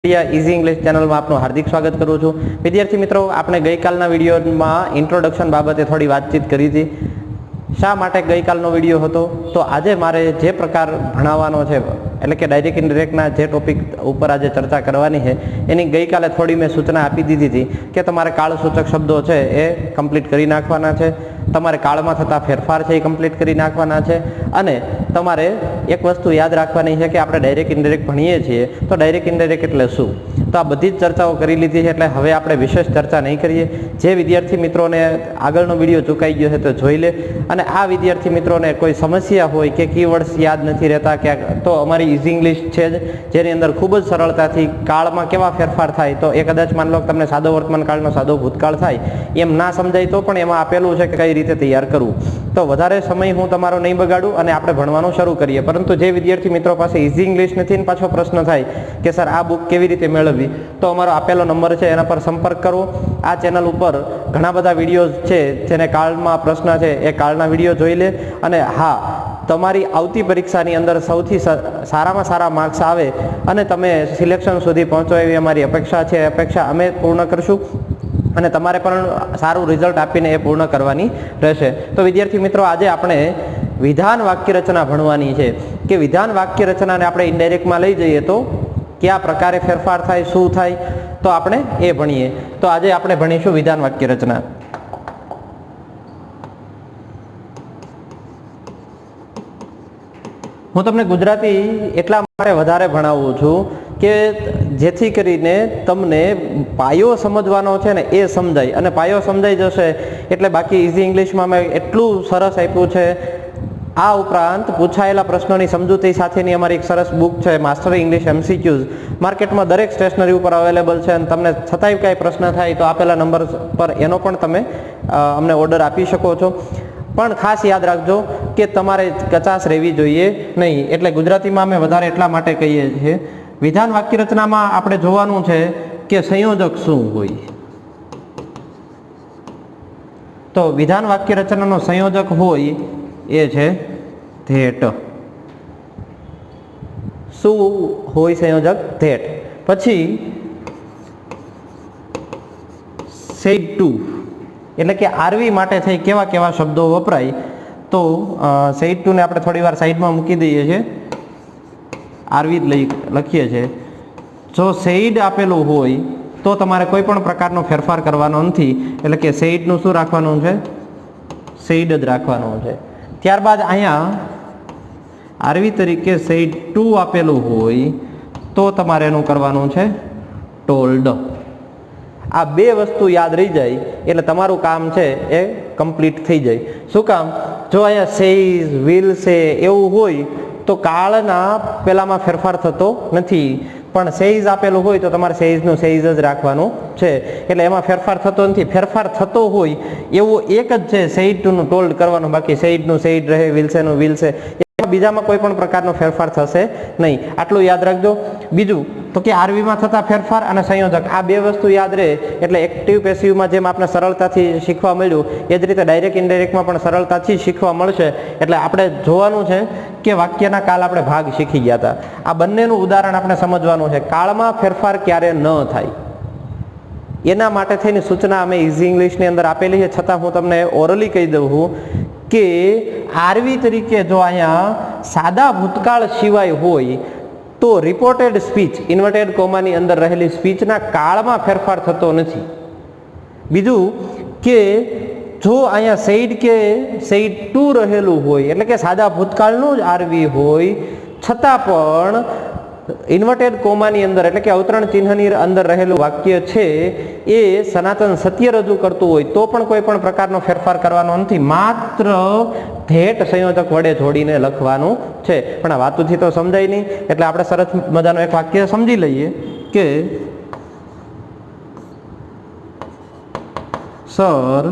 Easy English channel में आपનું हार्दिक स्वागत करूँ છું। વિદ્યાર્થી મિત્રો, આપણે ગઈકાલના વિડીયોમાં ઇન્ટ્રોડક્શન બાબતે થોડી વાતચીત કરી હતી। શા માટે ગઈકાલનો વિડીયો હતો? તો આજે મારે જે પ્રકાર ભણાવવાનો છે એટલે કે ડાયરેક્ટ ઇનડાયરેક્ટના જે ટોપિક ઉપર આજે ચર્ચા કરવાની છે એની ગઈકાલે થોડી મેં સૂચના આપી દીધી હતી કે તમારે કાળસૂચક શબ્દો છે એ કમ્પ્લીટ કરી નાખવાના છે, તમારે કાળમાં થતા ફેરફાર છે એ કમ્પ્લીટ કરી નાખવાના છે અને તમારે એક વસ્તુ યાદ રાખવાની છે કે આપણે ડાયરેક્ટ ઇનડાયરેક્ટ ભણીએ છીએ તો ડાયરેક્ટ ઇનડાયરેક્ટ એટલે શું? તો આ બધી જ ચર્ચાઓ કરી લીધી છે એટલે હવે આપણે વિશેષ ચર્ચા નહીં કરીએ। જે વિદ્યાર્થી મિત્રોને આગળનો વિડીયો ચૂકાઈ ગયો છે તો જોઈ લે, અને આ વિદ્યાર્થી મિત્રોને કોઈ સમસ્યા હોય કે કીવર્ડ્સ યાદ નથી રહેતા ક્યાંક, તો અમારી ઇઝી ઇંગ્લિશ છે જ જેની અંદર ખૂબ જ સરળતાથી કાળમાં કેવા ફેરફાર થાય, તો એ કદાચ માન લો તમને સાદો વર્તમાન કાળનો સાદો ભૂતકાળ થાય એમ ના સમજાય તો પણ એમાં આપેલું છે કે કઈ રીતે તૈયાર કરવું। તો વધારે સમય હું તમારો નહીં બગાડું અને આપણે ભણવાનું શરૂ કરીએ। પરંતુ જે વિદ્યાર્થી મિત્રો પાસે ઇઝી ઇંગ્લિશ નથી ને પાછો પ્રશ્ન થાય કે સર આ બુક કેવી રીતે મેળવવી, તો અમારો આપેલો નંબર છે એના પર સંપર્ક કરો। આ ચેનલ ઉપર ઘણા બધા વિડીયોઝ છે જેને કાળમાં પ્રશ્ન છે એ કાળના વિડીયો જોઈ લે, અને હા, તમારી આવતી પરીક્ષાની અંદર સૌથી સારામાં સારા માર્ક્સ આવે અને તમે સિલેક્શન સુધી પહોંચો એવી અમારી અપેક્ષા છે। અપેક્ષા અમે પૂર્ણ કરશું અને તમારે પણ સારું રિઝલ્ટ આપીને એ પૂર્ણ કરવાની રહેશે। તો વિદ્યાર્થી મિત્રો, આજે આપણે વિધાન વાક્ય રચના ભણવાની છે કે વિધાન વાક્ય રચનાને આપણે ઇનડાયરેક્ટમાં લઈ જઈએ તો કયા પ્રકારે ફેરફાર થાય, શું થાય, તો આપણે એ ભણીએ। તો આજે આપણે ભણીશું વિધાન વાક્ય રચના। હું તમને ગુજરાતી એટલા માટે વધારે ભણાવું છું કે જેથી કરીને તમને પાયો સમજવાનો છે ને એ સમજાય, અને પાયો સમજાઈ જશે એટલે બાકી ઇઝી ઇંગ્લિશમાં મેં એટલું સરસ આપ્યું છે। આ ઉપરાંત પૂછાયેલા પ્રશ્નોની સમજૂતી સાથેની અમારી એક સરસ બુક છે માસ્ટરી ઇંગ્લિશ MCQs, માર્કેટમાં દરેક સ્ટેશનરી ઉપર અવેલેબલ છે, અને તમને છતાંય કાંઈ પ્રશ્ન થાય તો આપેલા નંબર પર એનો પણ તમે અમને ઓર્ડર આપી શકો છો। પણ ખાસ યાદ રાખજો કે તમારે કચાશ રહેવી જોઈએ નહીં, એટલે ગુજરાતીમાં અમે વધારે એટલા માટે કહીએ છીએ। વિધાન વાક્ય રચનામાં આપણે જોવાનું છે કે સંયોજક શું હોય। તો વિધાન વાક્ય રચનાનો સંયોજક હોય એ છે ધેટ। શું હોય સંયોજક? ધેટ। પછી સેડ ટુ, એટલે કે આરવી માટે થઈ કેવા કેવા શબ્દો વપરાય, તો સેડ ટુ ને આપણે થોડી વાર સાઈડમાં મૂકી દઈએ છીએ, આરવી જ લખીએ છીએ। જો સેડ આપેલું હોય તો તમારે કોઈ પણ પ્રકારનો ફેરફાર કરવાનો નથી, એટલે કે સેડનું શું રાખવાનું છે? સેડ જ રાખવાનું છે। ત્યારબાદ અહીંયા આરવી તરીકે સેડ ટુ આપેલું હોય તો તમારે એનું કરવાનું છે ટોલ્ડ। આ બે વસ્તુ યાદ રહી જાય એટલે તમારું કામ છે એ કમ્પ્લીટ થઈ જાય। શું કામ? જો અહીંયા સેઇઝ, વિલ સે એવું હોય તો કાળના પેલામાં ફેરફાર થતો નથી, પણ સેઇઝ આપેલું હોય તો તમારે સેઇઝનું સેઇઝ જ રાખવાનું છે, એટલે એમાં ફેરફાર થતો નથી। ફેરફાર થતો હોય એવું એક જ છે સેઇડ ટુનું ટોલ્ડ કરવાનું, બાકી સેઇડનું સેઇડ રહે, વિલસેનું વિલસે, બીજામાં કોઈ પણ પ્રકારનો ફેરફાર થશે નહીં, આટલું યાદ રાખજો। બીજું તો કે આરવીમાં થતા ફેરફાર અને સંયોજક, આ બે વસ્તુ યાદ રહે એટલે એક્ટિવ પેસિવમાં જેમ આપણે સરળતાથી શીખવા મળ્યું એ જ રીતે ડાયરેક્ટ ઇનડાયરેક્ટમાં પણ સરળતાથી શીખવા મળશે। એટલે આપણે જોવાનું છે કે વાક્યના કાલ આપણે ભાગ શીખી ગયા હતા, આ બંનેનું ઉદાહરણ આપણે સમજવાનું છે। કાળમાં ફેરફાર ક્યારે ન થાય એના માટે થઈને સૂચના અમે ઇઝી ઇંગ્લિશની અંદર આપેલી છે, છતાં હું તમને ઓરલી કહી દઉં છું કે આરવી તરીકે જો અહીંયા સાદા ભૂતકાળ સિવાય હોય તો રિપોર્ટેડ સ્પીચ, ઇન્વર્ટેડ કોમાની અંદર રહેલી સ્પીચના કાળમાં ફેરફાર થતો નથી। બીજું કે જો અહીંયા સેઇડ કે સેઇડ ટુ રહેલું હોય એટલે કે સાદા ભૂતકાળનું જ આરવી હોય છતાં પણ ઇન્વર્ટેડ કોમાની અંદર એટલે કે અવતરણ ચિહ્નની અંદર રહેલું વાક્ય છે એ સનાતન સત્ય રજૂ કરતું હોય તો પણ કોઈ પણ પ્રકારનો ફેરફાર કરવાનો નથી, માત્ર ધેટ સંયોજક વડે જોડીને લખવાનું છે। પણ આ વાતોથી તો સમજાય નહીં, એટલે આપણે સરસ મજાનું એક વાક્ય સમજી લઈએ કે સર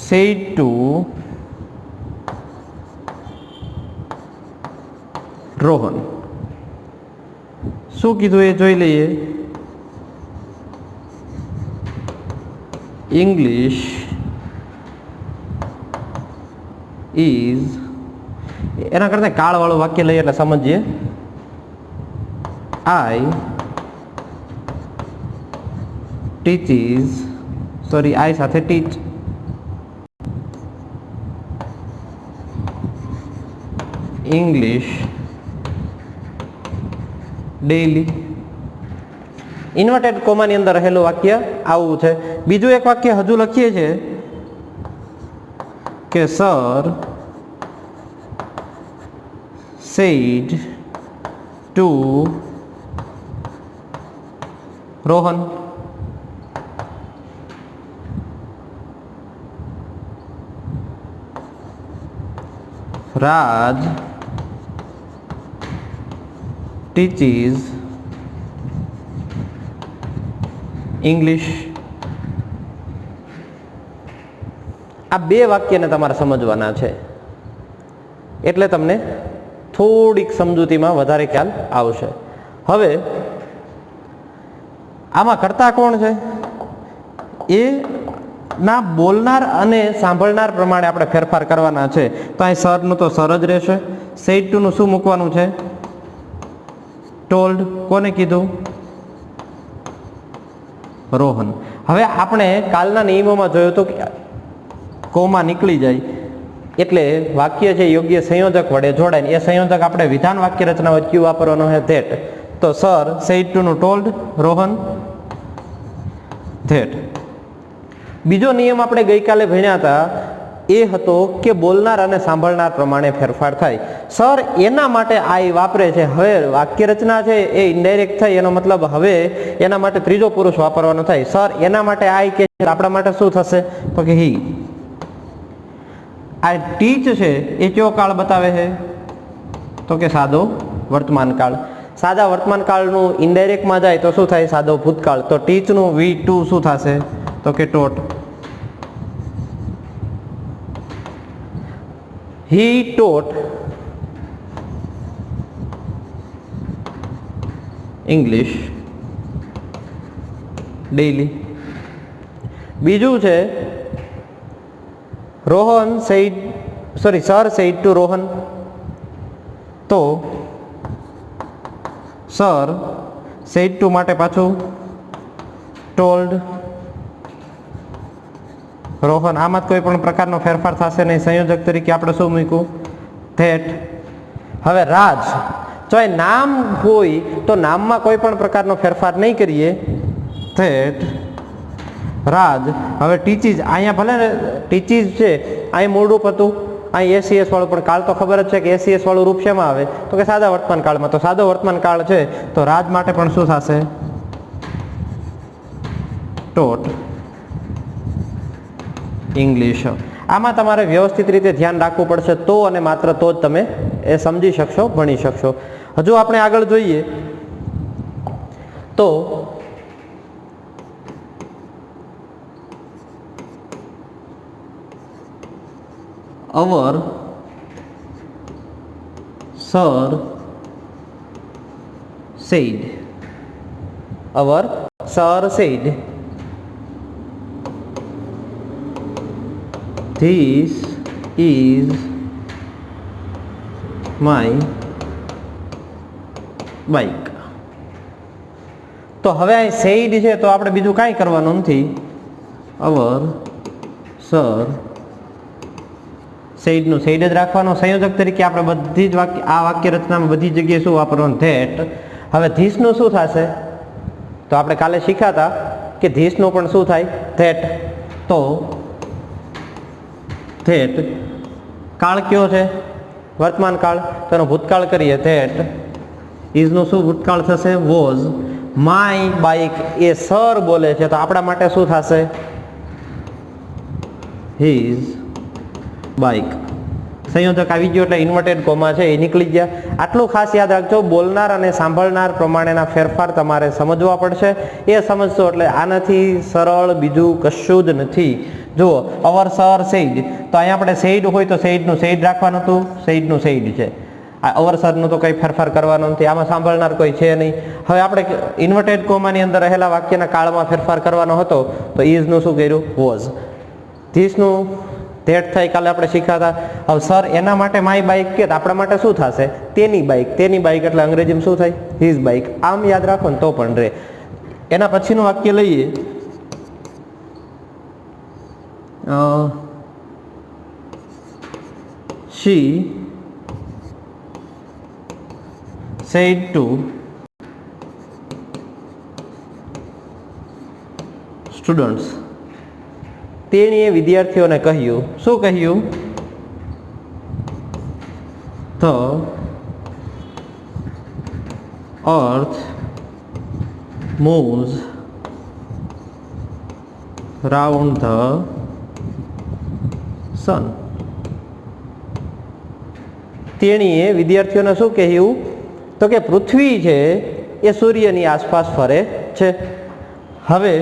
સેડ ટુ રોહન। શું કીધું એ જોઈ લઈએ। ઇંગ્લિશ ઇઝ, એના કરતા કાળવાળું વાક્ય લઈએ એટલે સમજીએ। આઈ ટીચીસ, સોરી આઈ સાથે ટીચ, ઇંગ્લિશ ડેઈલી. ઇન્વર્ટેડ કોમાની અંદર રહેલું વાક્ય આવું છે. બીજું એક વાક્ય હજુ લખીએ છીએ કે sir said to Rohan. Raj teaches English. આ બે વાક્યને તમારે સમજવાના છે એટલે તમને થોડીક સમજૂતીમાં વધારે ખ્યાલ આવશે. હવે આમાં કરતા કોણ છે એ ના બોલનાર અને સાંભળનાર પ્રમાણે આપણે ફેરફાર કરવાના છે. તો અહીં સરનું તો સર જ રહેશે. સેડ ટુ નું શું મૂકવાનું છે? ટોલ્ડ. કોને કીધું? રોહન. હવે આપણે કાલના નિયમોમાં જોયું હતું કે કોમા નીકળી જાય એટલે વાક્ય છે યોગ્ય સંયોજક વડે જોડાય. એ સંયોજક આપણે વિધાન વાક્ય રચના વચ્ચે વાપરવાનો છે ધેટ. તો સર સેડ ટુ નું ટોલ્ડ રોહન ધેટ. બીજો નિયમ આપણે ગઈકાલે ભણ્યા હતા એ હતો કે બોલનાર અને સાંભળનાર પ્રમાણે ફેરફાર થાય. સર એના માટે આઈ વાપરે છે. હવે વાક્ય રચના છે એ ઇનડાયરેક્ટ થઈ, એનો મતલબ હવે એના માટે ત્રીજો પુરુષ વાપરવાનો થાય. સર એના માટે આઈ કે આપણા માટે શું થશે? તો કે હી. આ ટીચ છે એ કયો કાળ બતાવે છે? તો કે સાદો વર્તમાન કાળ. સાદા વર્તમાન કાળનું ઇનડાયરેક્ટમાં જાય તો શું થાય? સાદો ભૂતકાળ. તો ટીચનું V2 શું થશે? તો કે ટોટ. He taught English daily. બીજું છે Rohan said, sorry, sir said to Rohan. તો સર said to માટે પાછું told રોહન. આમાં કોઈ પણ પ્રકારનો ફેરફાર થશે નહીં. સંયોજક તરીકે આપણે શું મૂક્યું? ધેટ. હવે રાજ, જો એ નામ હોય તો નામમાં કોઈ પણ પ્રકારનો ફેરફાર નહીં કરીએ. ધેટ રાજ. હવે ટીચીસ, અહીંયા ભલે ને ટીચીસ છે અહીં મૂળ રૂપ હતું, અહીં એસીએસ વાળું, પણ કાળ તો ખબર જ છે કે એસીએસ વાળું રૂપ શેમાં આવે? તો કે સાદા વર્તમાન કાળમાં. તો સાદો વર્તમાન કાળ છે તો રાજ માટે પણ શું થશે? ટોટ ઇંગ્લિશ. આમાં તમારે વ્યવસ્થિત રીતે ધ્યાન રાખવું પડશે તો અને માત્ર તો જ તમે એ સમજી શકશો, ભણી શકશો. હજુ આપણે આગળ જોઈએ તો our sir said. Our sir said this is my bike. તો હવે અહીં સેડ છે તો આપણે બીજું કાંઈ કરવાનું નથી. અવર સર સેડનું સેડ જ રાખવાનો. સંયોજક તરીકે આપણે બધી જ વાક્ય, આ વાક્ય રચનામાં બધી જગ્યાએ શું વાપરવાનું? ધેટ. હવે ધીસનું શું થશે? તો આપણે કાલે શીખ્યા હતા કે ધીસનું પણ શું થાય? ધેટ. તો ધેટ કાળ કયો છે? વર્તમાન કાળ. તો એનો ભૂતકાળ કરીએ. ધેટ ઇઝનું શું ભૂતકાળ થશે? Was. My bike, A sir બોલે છે તો આપણા માટે શું થશે? His bike. સંયોજક આવી ગયો એટલે ઇન્વર્ટેડ કોમા છે એ નીકળી ગયા. આટલું ખાસ યાદ રાખજો, બોલનાર અને સાંભળનાર પ્રમાણેના ફેરફાર તમારે સમજવા પડશે. એ સમજશો એટલે આનાથી સરળ બીજું કશું જ નથી. જુઓ, અવર સર સેડ, તો અહીંયા આપણે સેડ હોય તો સેડનું સેડ રાખવાનું હતું. સેડનું સેડ છે. આ અવર સરનું તો કંઈ ફેરફાર કરવાનો નથી. આમાં સાંભળનાર કોઈ છે નહીં. હવે આપણે ઇન્વર્ટેડ કોમાની અંદર રહેલા વાક્યના કાળમાં ફેરફાર કરવાનો હતો તો ઇઝનું શું કર્યું? વોઝ. ધીસનું ધેટ થાય કાલે આપણે શીખાતા. હવે સર એના માટે માય બાઇક કે આપણા માટે શું થશે? તેની બાઇક એટલે અંગ્રેજીમાં શું થાય? His bike. આમ યાદ રાખો ને તો પણ રહે. એના પછીનું વાક્ય લઈએ. she said to students. તેણીએ વિદ્યાર્થીઓને કહ્યું. શું કહ્યું? The earth moves round the sun. તેણીએ વિદ્યાર્થીઓને શું કહ્યું? તો કે પૃથ્વી છે એ સૂર્યની આસપાસ ફરે છે. હવે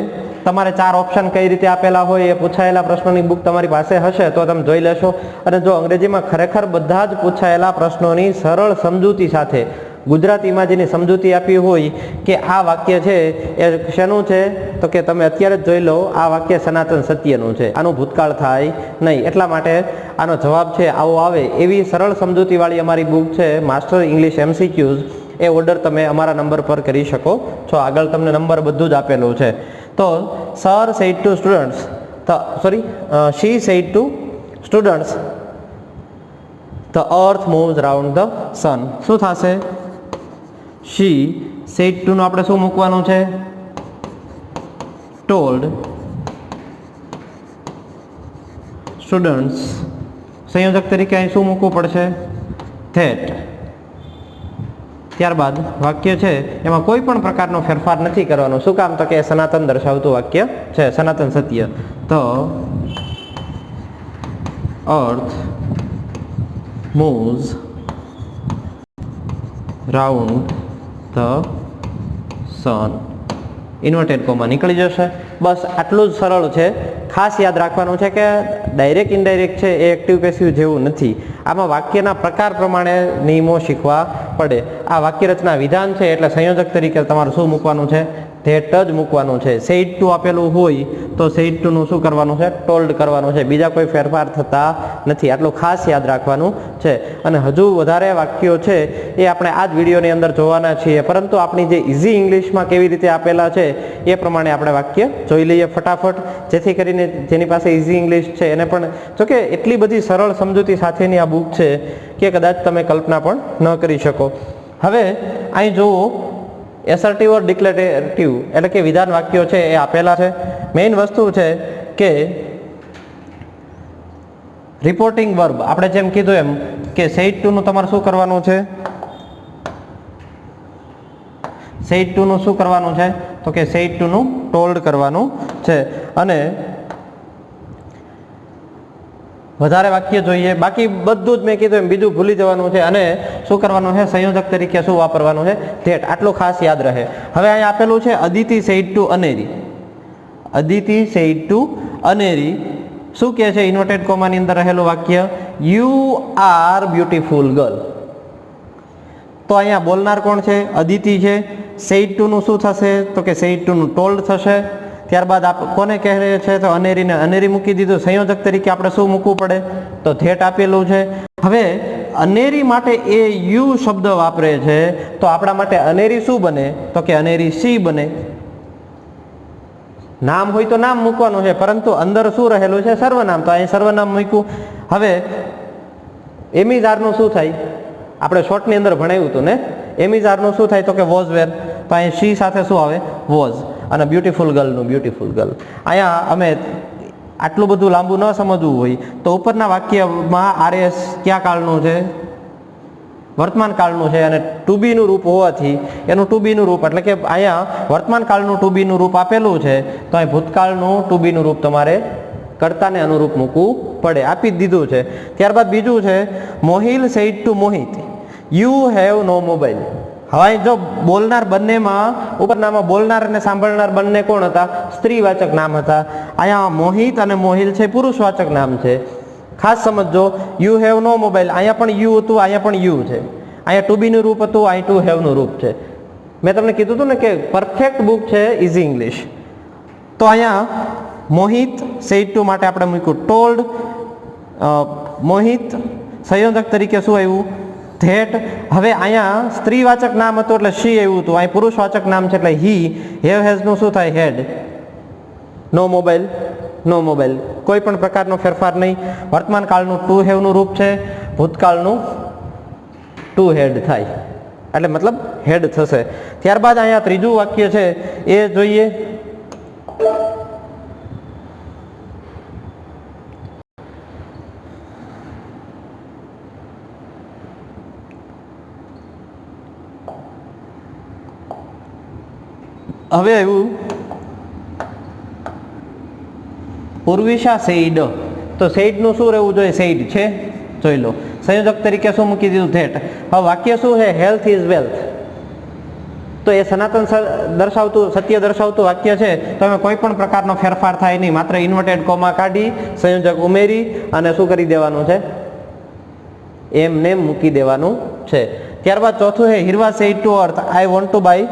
તમારે 4 ઓપ્શન કઈ રીતે આપેલા હોય એ પૂછાયેલા પ્રશ્નોની બુક તમારી પાસે હશે તો તમે જોઈ લેશો. અને જો અંગ્રેજીમાં ખરેખર બધા જ પૂછાયેલા પ્રશ્નોની સરળ સમજૂતી સાથે ગુજરાતીમાં જેની સમજૂતી આપી હોય કે આ વાક્ય છે એ શેનું છે, તો કે તમે અત્યારે જ જોઈ લો, આ વાક્ય સનાતન સત્યનું છે, આનું ભૂતકાળ થાય નહીં. એટલા માટે આનો જવાબ છે આવો આવે એવી સરળ સમજૂતીવાળી અમારી બુક છે માસ્ટર ઇંગ્લિશ MCQs. એ ઓર્ડર તમે અમારા નંબર પર કરી શકો છો. આગળ તમને નંબર બધું જ આપેલું છે. તો sir said to students, she said to students, the earth moves round the sun. શું થશે? she said to નું આપણે શું મૂકવાનું છે? told students. સંયોજક તરીકે અહીં શું મૂકવું પડશે? that. ત્યારબાદ વાક્ય છે એમાં કોઈ પણ પ્રકારનો ફેરફાર નથી કરવાનો. શું કામ? તો કે સનાતન દર્શાવતું વાક્ય છે, સનાતન સત્ય. તો earth moves round the sun. Inverted comma નીકળી જશે. બસ આટલું જ સરળ છે. ખાસ યાદ રાખવાનું છે કે ડાયરેક્ટ ઇનડાયરેક્ટ છે એ એક્ટિવ પેસિવ જેવું નથી. આમાં વાક્યના પ્રકાર પ્રમાણે નિયમો શીખવા પડે. આ વાક્ય રચના વિધાન છે એટલે સંયોજક તરીકે તમારે શું મૂકવાનું છે? ધેટ જ મૂકવાનું છે. સેડ ટુ આપેલું હોય તો સેડ ટુ નું શું કરવાનું છે? ટોલ્ડ કરવાનું છે. બીજા કોઈ ફેરફાર થતા નથી. આટલું ખાસ યાદ રાખવાનું છે. અને હજુ વધારે વાક્યો છે એ આપણે આ જ વિડીયોની અંદર જોવાના છીએ, પરંતુ આપણી જે ઇઝી ઇંગ્લિશમાં કેવી રીતે આપેલા છે એ પ્રમાણે આપણે વાક્ય જોઈ લઈએ ફટાફટ, જેથી કરીને જેની પાસે ઇઝી ઇંગ્લિશ છે એને પણ, જો કે એટલી બધી સરળ સમજૂતી સાથેની આ બુક છે કે કદાચ તમે કલ્પના પણ ન કરી શકો. હવે અહીં જુઓ, એસર્ટિવ ઓર ડિક્લેરેટિવ એટલે કે વિધાન વાક્યો છે એ આપેલા છે. મેઇન વસ્તુ છે કે રિપોર્ટિંગ વર્બ, આપણે જેમ કીધું એમ કે સેડ ટુ નું તમારે શું કરવાનું છે? સેડ ટુ નું શું કરવાનું છે? તો કે સેડ ટુ નું ટોલ્ડ કરવાનું છે. અને વધારે વાક્ય જોઈએ, બાકી બધું જ મેં કીધું એમ બીજું ભૂલી જવાનું છે. અને શું કરવાનું છે? સંયોજક તરીકે શું વાપરવાનું છે? ધેટ. આટલું ખાસ યાદ રહે. હવે અહીં આપેલું છે Aditi said to Aneri. Aditi said to Aneri શું કહે છે? ઇન્વર્ટેડ કોમાની અંદર રહેલું વાક્ય, યુ આર બ્યુટીફુલ ગર્લ. તો અહીંયા બોલનાર કોણ છે? અદિતિ છે. સેડ ટુ નું શું થશે? તો કે સેડ ટુ નું ટોલ્ડ થશે. ત્યારબાદ કોને કહે છે? તો અનેરીને અનેરી મૂકી દીધું. સંયોજક તરીકે આપણે શું મૂકવું પડે? તો ધેટ આપેલું છે. હવે અનેરી માટે એ યુ શબ્દ વાપરે છે તો આપણા માટે અનેરી શું બને? તો કે અનેરી સી બને. નામ હોય તો નામ મૂકવાનું છે, પરંતુ અંદર શું રહેલું છે? સર્વનામ. તો અહીં સર્વનામ મૂક્યું. હવે એમિઝારનું શું થાય? આપણે શોર્ટની અંદર ભણાવ્યું હતું ને, એમિઝારનું શું થાય? તો કે વોઝ વેર. તો અહીં સી સાથે શું આવે? વોઝ. અને બ્યુટીફુલ ગર્લનું બ્યુટીફુલ ગર્લ. અહીંયા અમે આટલું બધું લાંબુ ન સમજવું હોય તો ઉપરના વાક્યમાં આરએસ ક્યાં કાળનું છે? વર્તમાન કાળનું છે. અને ટુ બીનું રૂપ હોવાથી એનું ટુ બીનું રૂપ, એટલે કે અહીંયા વર્તમાન કાળનું ટુ બીનું રૂપ આપેલું છે તો અહીં ભૂતકાળનું ટુ બીનું રૂપ તમારે કર્તાને અનુરૂપ મૂકવું પડે. આપી જ દીધું છે. ત્યારબાદ બીજું છે Mohil said to Mohit, you have no mobile. હવે જો બોલનાર બંનેમાં, ઉપરનામાં બોલનાર અને સાંભળનાર બંને કોણ હતા? સ્ત્રીવાચક નામ હતા. અહીંયા મોહિત અને મોહિલ છે પુરુષવાચક નામ છે. ખાસ સમજો, યુ હેવ નો મોબાઈલ, અહીંયા પણ યુ હતું, અહીંયા પણ યુ છે. અહીંયા ટુ બીનું રૂપ હતું, અહીં ટુ હેવનું રૂપ છે. મેં તમને કીધું હતું ને કે પરફેક્ટ બુક છે ઇઝી ઇંગ્લિશ. તો અહીંયા મોહિત સેડ ટુ માટે આપણે મૂક્યું ટોલ્ડ, મોહિત, સંયોજક તરીકે શું આવ્યું? ધેટ. હવે અહીંયા સ્ત્રીવાચક નામ હતું એટલે શી આવ્યું હતું, અહીં પુરુષવાચક નામ છે એટલે હી. હેવ હેઝ નું શું થાય? હેડ. નો મોબાઈલ, નો મોબાઈલ, કોઈ પણ પ્રકારનો ફેરફાર નહીં. વર્તમાન કાળનું ટુ હેવ નું રૂપ છે, ભૂતકાળનું ટુ હેડ થાય એટલે મતલબ હેડ થશે. ત્યારબાદ અહીંયા ત્રીજું વાક્ય છે એ જોઈએ. હવે આવ્યું પૂર્વિશા સેઇડ. તો સેઇડ નું શું રહેવું જોઈએ? સેઇડ છે, જોઈ લો. સંયોજક તરીકે શું મૂકી દીધું? ધેટ. હવે વાક્ય શું છે? Health is wealth. તો એ સનાતન દર્શાવતું, સત્ય દર્શાવતું વાક્ય છે. તો એમાં કોઈ પણ પ્રકારનો ફેરફાર થાય નહીં, માત્ર ઇન્વર્ટેડ કોમા કાઢી સંયોજક ઉમેરી અને શું કરી દેવાનું છે? એમને મૂકી દેવાનું છે. ત્યારબાદ ચોથું છે Hirva said to Arth I want to buy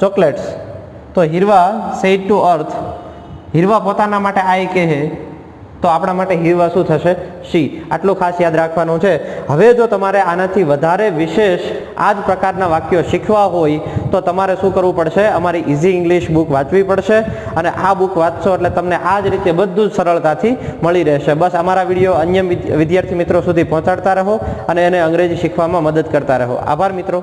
chocolates. તો હિરવા સેઇડ ટુ અર્થ, હિરવા પોતાના માટે આઈ કહે તો આપણા માટે હિરવા શું થશે? શી. આટલું ખાસ યાદ રાખવાનું છે. હવે જો તમારે આનાથી વધારે વિશેષ આ જ પ્રકારના વાક્યો શીખવા હોય તો તમારે શું કરવું પડશે? અમારી ઇઝી ઇંગ્લિશ બુક વાંચવી પડશે અને આ બુક વાંચશો એટલે તમને આ જ રીતે બધું જ સરળતાથી મળી રહેશે. બસ અમારા વિડીયો અન્ય વિદ્યાર્થી મિત્રો સુધી પહોંચાડતા રહો અને એને અંગ્રેજી શીખવામાં મદદ કરતા રહો. આભાર મિત્રો.